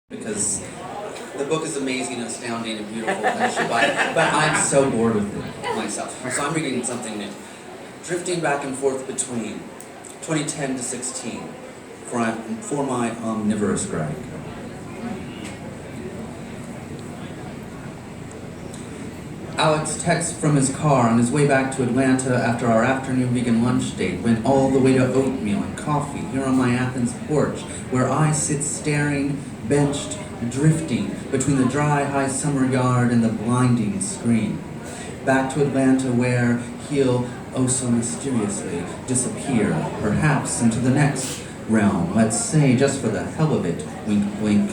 because the book is amazing, astounding, and beautiful, and you should buy it. But I'm so bored with it myself. So I'm reading something new. Drifting back and forth between 2010 to 16 for my omnivorous Greg. Alex texts from his car on his way back to Atlanta after our afternoon vegan lunch date, went all the way to oatmeal and coffee here on my Athens porch, where I sit staring, benched, drifting between the dry, high summer yard and the blinding screen. Back to Atlanta where he'll, oh so mysteriously, disappear, perhaps into the next realm, let's say, just for the hell of it, wink wink.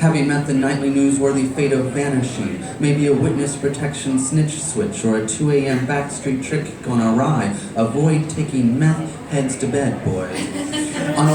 Having met the nightly newsworthy fate of vanishing, maybe a witness protection snitch switch or a 2 a.m. backstreet trick gone awry, avoid taking meth heads to bed, boys.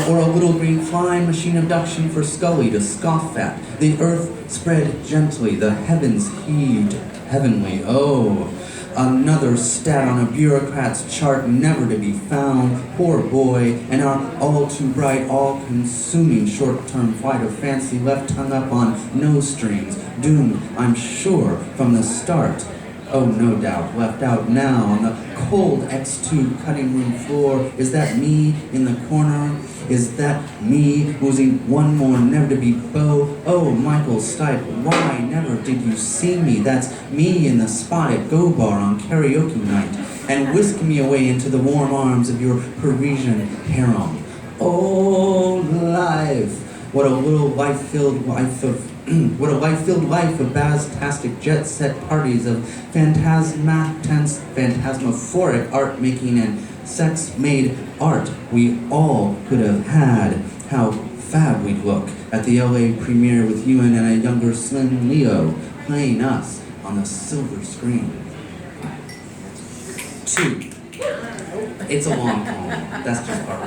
Or a little green flying machine abduction for Scully to scoff at. The earth spread gently, the heavens heaved heavenly. Oh, another stat on a bureaucrat's chart never to be found. Poor boy, and our all-too-bright, all-consuming short-term flight of fancy left hung up on no strings, doomed, I'm sure, from the start. Oh, no doubt, left out now on the cold X2 cutting room floor. Is that me in the corner? Is that me losing one more never-to-be beau? Oh, Michael Stipe, why never did you see me? That's me in the spot at Go Bar on karaoke night, and whisk me away into the warm arms of your Parisian harem. Oh, life! What a little life-filled life of what a life-filled life of Baz-tastic jet-set parties of phantasmaphoric art-making and sex-made art we all could have had. How fab we'd look at the LA premiere with Ewan and a younger slim Leo playing us on the silver screen. 2. It's a long poem. That's just part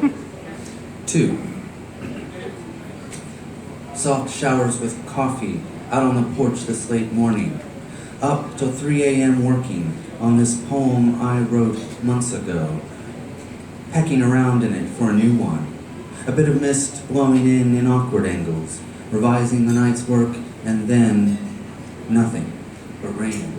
1. 2. Soft showers with coffee out on the porch this late morning. Up till 3 a.m. working on this poem I wrote months ago. Pecking around in it for a new one. A bit of mist blowing in awkward angles. Revising the night's work and then nothing but rain.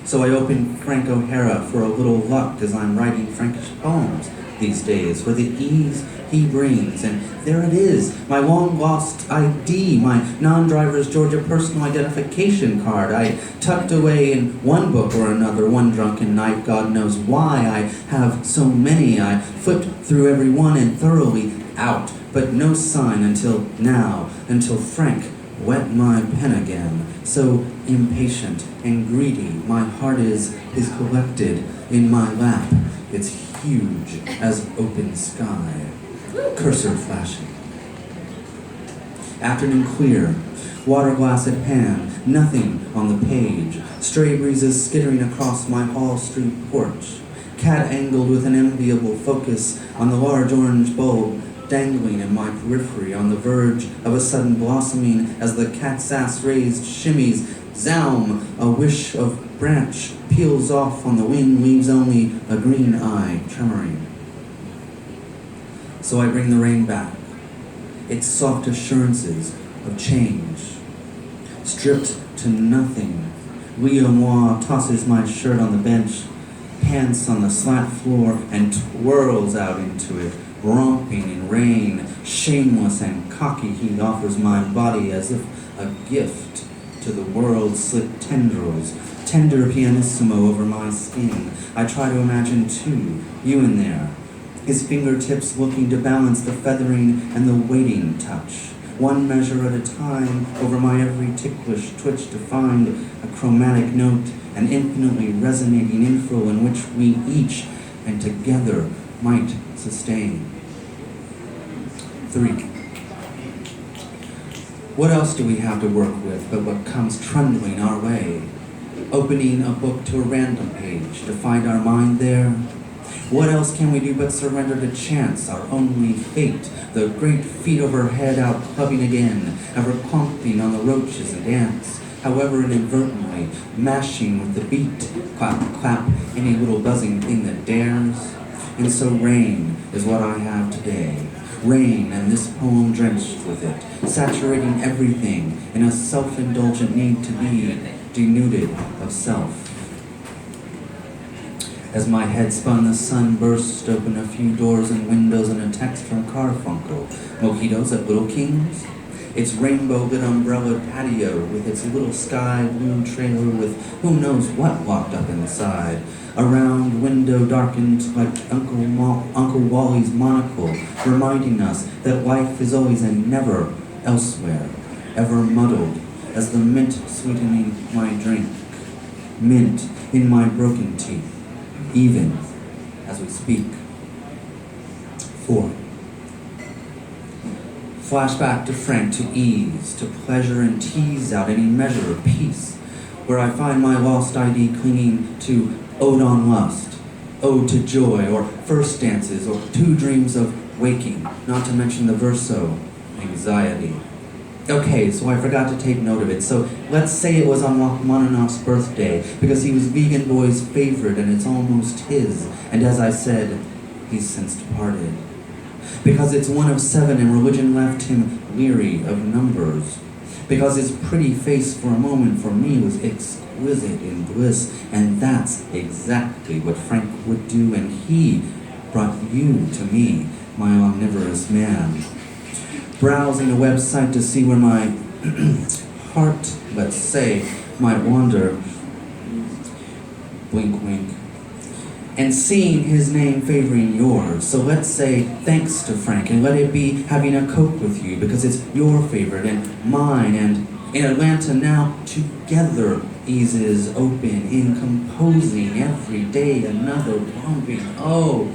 So I opened Frank O'Hara for a little luck as I'm writing Frankish poems these days for the ease he brings, and there it is, my long-lost ID, my non-driver's Georgia personal identification card. I tucked away in one book or another one drunken night, God knows why I have so many. I flipped through every one and thoroughly out, but no sign until now, until Frank wet my pen again. So impatient and greedy, my heart is collected in my lap. It's huge as open sky. Cursor flashing. Afternoon clear, water glass at hand, nothing on the page. Stray breezes skittering across my Hall Street porch. Cat angled with an enviable focus on the large orange bulb dangling in my periphery on the verge of a sudden blossoming as the cat's ass raised shimmies. Zaum, a wish of branch peels off on the wing, leaves only a green eye tremoring. So I bring the rain back, its soft assurances of change. Stripped to nothing, Leo Moi tosses my shirt on the bench, pants on the slat floor, and twirls out into it, romping in rain. Shameless and cocky, he offers my body as if a gift to the world. Slip tendrils, tender pianissimo over my skin. I try to imagine too, you in there, his fingertips looking to balance the feathering and the waiting touch. One measure at a time over my every ticklish twitch to find a chromatic note, an infinitely resonating inflow in which we each and together might sustain. 3. What else do we have to work with but what comes trundling our way? Opening a book to a random page to find our mind there? What else can we do but surrender to chance, our only fate, the great feet overhead out clubbing again, ever clumping on the roaches and ants, however inadvertently, mashing with the beat, clap, clap, any little buzzing thing that dares? And so rain is what I have today. Rain, and this poem drenched with it, saturating everything in a self-indulgent need to be denuded of self. As my head spun, the sun burst open a few doors and windows and a text from Carfunkel. Mojitos at Little King's? Its rainbow-lit umbrella patio with its little sky blue trailer with who knows what locked up inside. A round window darkened like Uncle Wally's monocle, reminding us that life is always and never elsewhere, ever muddled as the mint sweetening my drink, mint in my broken teeth, even as we speak. 4. Flashback to Frank, to ease, to pleasure and tease out any measure of peace, where I find my lost ID clinging to Ode on Lust, Ode to Joy, or First Dances, or Two Dreams of Waking, not to mention the verso, Anxiety. Okay, so I forgot to take note of it, so let's say it was on Rachmaninoff's birthday, because he was Vegan Boy's favorite and it's almost his, and as I said, he's since departed. Because it's one of 7 and religion left him weary of numbers. Because his pretty face for a moment for me was exquisite in bliss, and that's exactly what Frank would do, and he brought you to me, my omnivorous man. Browsing a website to see where my heart, let's say, might wander, wink wink, and seeing his name favoring yours. So let's say thanks to Frank, and let it be having a Coke with you, because it's your favorite and mine, and in Atlanta now, together eases open in composing every day another bumping. Oh,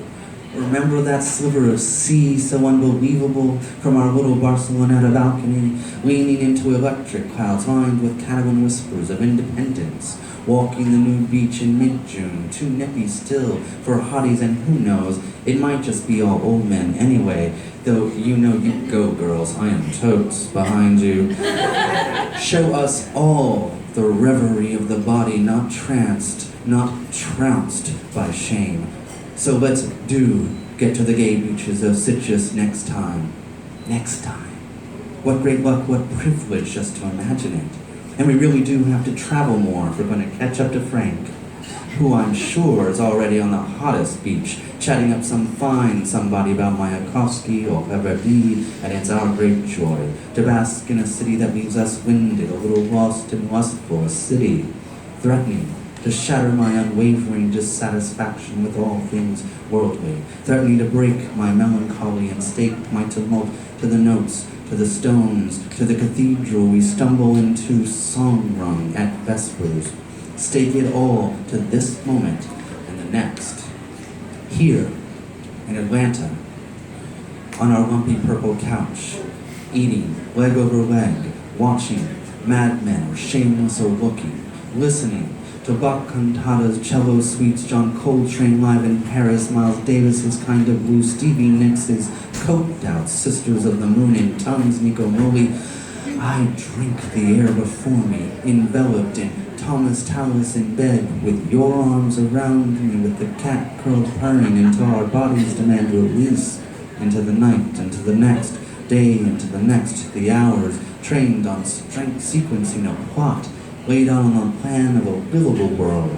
remember that sliver of sea so unbelievable from our little Barceloneta balcony, leaning into electric clouds lined with Catalan whispers of independence, walking the nude beach in mid-June, too nippy still for hotties, and who knows, it might just be all old men anyway, though you know you go, girls, I am totes behind you. Show us all the reverie of the body, not tranced, not trounced by shame. So let's do get to the gay beaches of Sitges next time. Next time. What great luck, what privilege just to imagine it. And we really do have to travel more if we're going to catch up to Frank, who I'm sure is already on the hottest beach, chatting up some fine somebody about Mayakovsky or Verdi, and it's our great joy to bask in a city that leaves us winded, a little lost and lustful, a city threatening to shatter my unwavering dissatisfaction with all things worldly, threatening to break my melancholy and stake my tumult to the notes, to the stones, to the cathedral we stumble into song-rung at vespers. Stake it all to this moment and the next. Here in Atlanta, on our lumpy purple couch, eating leg over leg, watching Mad Men or Shameless or Looking, listening to Bach cantatas, cello suites, John Coltrane live in Paris, Miles Davis's Kind of Blue, Stevie Nicks' Coked Out, Sisters of the Moon in Tongues, Nico Moli. I drink the air before me, enveloped in Thomas Tallis in bed, with your arms around me, with the cat curl purring until our bodies demand release into the night, into the next day, into the next, the hours, trained on strength sequencing a plot, laid out on the plan of a livable world.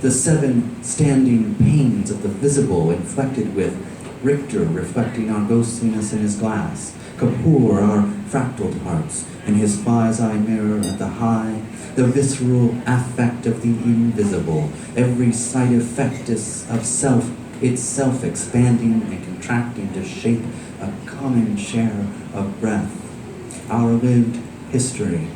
The 7 standing panes of the visible inflected with Richter reflecting our ghostliness in his glass, Kapoor our fractal parts, in his fly's eye mirror at the high, the visceral affect of the invisible, every side effect of self, itself expanding and contracting to shape a common share of breath. Our lived history,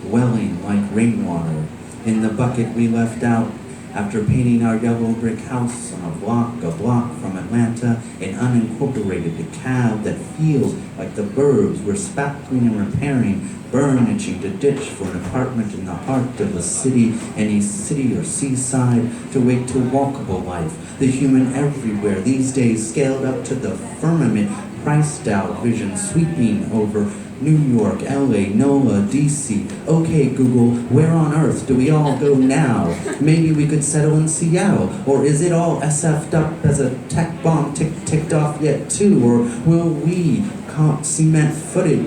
welling like rainwater in the bucket we left out after painting our yellow brick house on a block from Atlanta, an unincorporated DeKalb that feels like the burbs we're spackling and repairing, burnishing to ditch for an apartment in the heart of a city, any city or seaside, to wake to walkable life, the human everywhere, these days scaled up to the firmament, priced out vision sweeping over New York, LA, NOLA, DC. Okay, Google, where on earth do we all go now? Maybe we could settle in Seattle, or is it all SF'd up as a tech bomb ticked off yet too? Or will we cement-footed,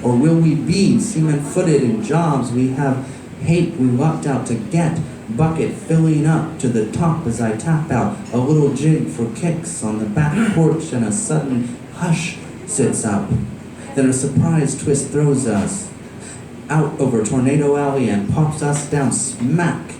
or will we be cement-footed in jobs we have hate we lucked out to get? Bucket filling up to the top as I tap out a little jig for kicks on the back porch, and a sudden hush sits up. Then a surprise twist throws us out over Tornado Alley and pops us down smack,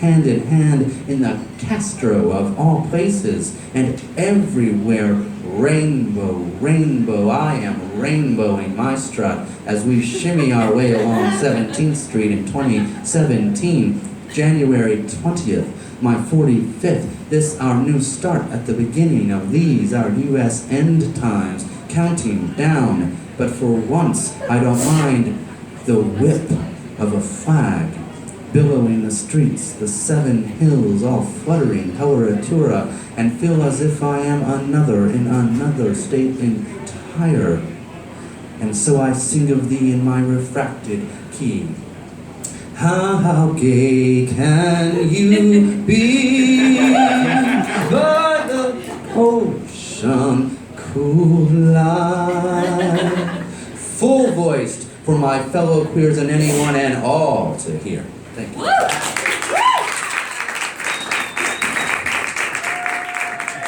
hand in hand in the Castro of all places, and everywhere rainbow, rainbow. I am rainbowing my strut as we shimmy our way along 17th Street in 2017, January 20th, my 45th, this our new start at the beginning of these, our U.S. end times, counting down. But for once, I don't mind the whip of a flag billowing the streets, the 7 hills all fluttering coloratura, and feel as if I am another in another state entire. And so I sing of thee in my refracted key. How gay can you be by the ocean cool light? Full voiced for my fellow queers and anyone and all to hear. Thank you.